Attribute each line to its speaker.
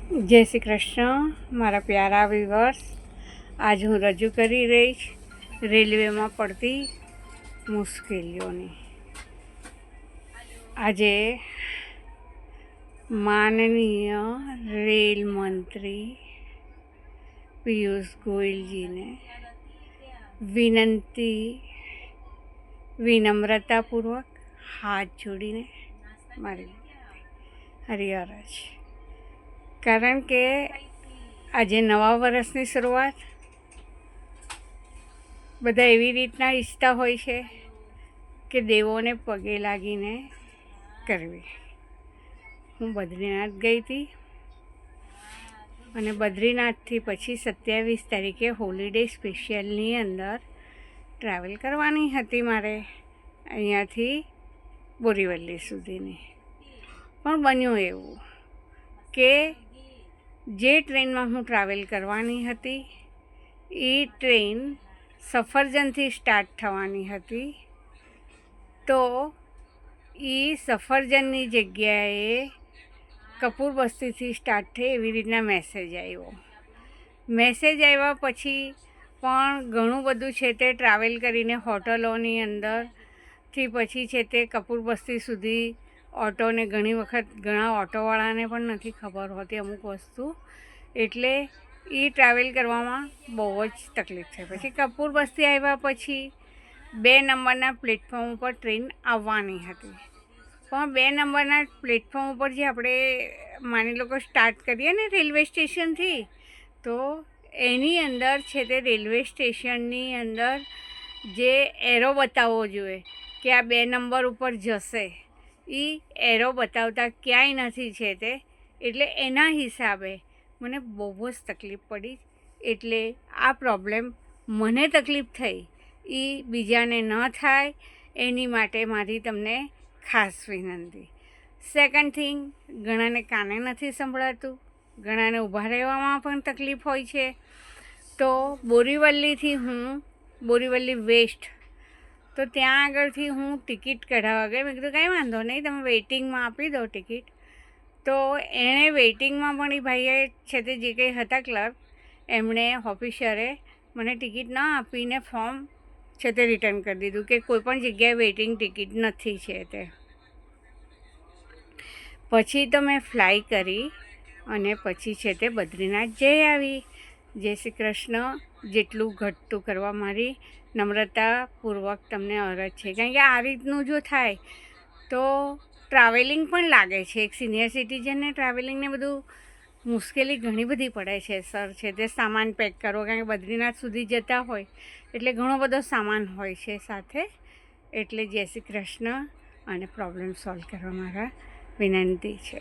Speaker 1: જય શ્રી કૃષ્ણ મારા પ્યારા વ્યુઅર્સ। આજ હું રજૂ કરી રહીશ રેલવેમાં પડતી મુશ્કેલીઓની। આજે માનનીય રેલ મંત્રી પિયુષ ગોયલજીને વિનમ્રતાપૂર્વક હાથ જોડીને મારી હરિહર છે। કારણ કે આજે નવા વર્ષની શરૂઆત બધા એવી રીતના ઈચ્છતા હોય છે કે દેવોને પગે લાગીને કરવી। હું બદ્રીનાથ ગઈ હતી અને બદ્રીનાથથી પછી 27 તારીખે હોલિડે સ્પેશિયલની અંદર ટ્રાવેલ કરવાની હતી મારે અહીંયાથી બોરીવલી સુધીની। પણ બન્યું એવું કે જે ટ્રેનમાં હું ટ્રાવેલ કરવાની હતી એ ટ્રેન સફરજનથી સ્ટાર્ટ થવાની હતી, તો એ સફરજનની જગ્યાએ કપૂર બસ્તીથી સ્ટાર્ટ થઈ એવી રીતના મેસેજ આવ્યો। મેસેજ આવ્યા પછી પણ ઘણું બધું છે તે ટ્રાવેલ કરીને હોટલોની અંદરથી પછી છે તે કપૂર બસ્તી સુધી ઓટોને ઘણી વખત ઘણા ઓટોવાળાને પણ નથી ખબર હોતી અમુક વસ્તુ, એટલે એ ટ્રાવેલ કરવામાં બહુ જ તકલીફ થઈ। પછી કપૂર બસ્તી આવ્યા પછી 2 નંબરના પ્લેટફોર્મ ઉપર ટ્રેન આવવાની હતી, પણ 2 નંબરના પ્લેટફોર્મ ઉપર જે આપણે માની લો કે સ્ટાર્ટ કરીએ ને રેલવે સ્ટેશનથી, તો એની અંદર છે તે રેલવે સ્ટેશનની અંદર જે એરો બતાવવો જોઈએ કે આ 2 નંબર ઉપર જશે, એ એરો બતાવતા ક્યાંય નથી છે તે, એટલે એના હિસાબે મને બહુ જ તકલીફ પડી। એટલે આ પ્રોબ્લેમ મને તકલીફ થઈ એ બીજાને ન થાય એની માટે મારી તમને ખાસ વિનંતી। સેકન્ડ થિંગ, ઘણાને કાને નથી સંભળાતું, ઘણાને ઊભા રહેવામાં પણ તકલીફ હોય છે। તો બોરીવલી વેસ્ટ, તો ત્યાં આગળથી હું ટિકિટ કઢાવવા ગઈ। મેં કીધું કાંઈ વાંધો નહીં, તમે વેઇટિંગમાં આપી દો ટિકિટ। તો એણે વેઇટિંગમાં પણ એ ભાઈએ છે તે જે કંઈ હતા ક્લર્ક, એમણે ઓફિસરે મને ટિકિટ ન આપીને ફોર્મ છે તે રિટર્ન કરી દીધું કે કોઈ પણ જગ્યાએ વેઇટિંગ ટિકિટ નથી છે તે। પછી તો મેં ફ્લાય કરી અને પછી છે તે બદ્રીનાથ જઈ આવી। જય શ્રી કૃષ્ણ। જેટલું ઘટતું કરવા મારી નમ્રતાપૂર્વક તમને અરજ છે, કારણ કે આ રીતનું જો થાય તો ટ્રાવેલિંગ પણ લાગે છે। એક સિનિયર સિટીઝનને ટ્રાવેલિંગને બધું મુશ્કેલી ઘણી બધી પડે છે સર છે તે સામાન પેક કરો, કારણ કે બદ્રીનાથ સુધી જતા હોય એટલે ઘણો બધો સામાન હોય છે સાથે। એટલે જય શ્રી કૃષ્ણ અને પ્રોબ્લેમ સોલ્વ કરવા મારા વિનંતી છે।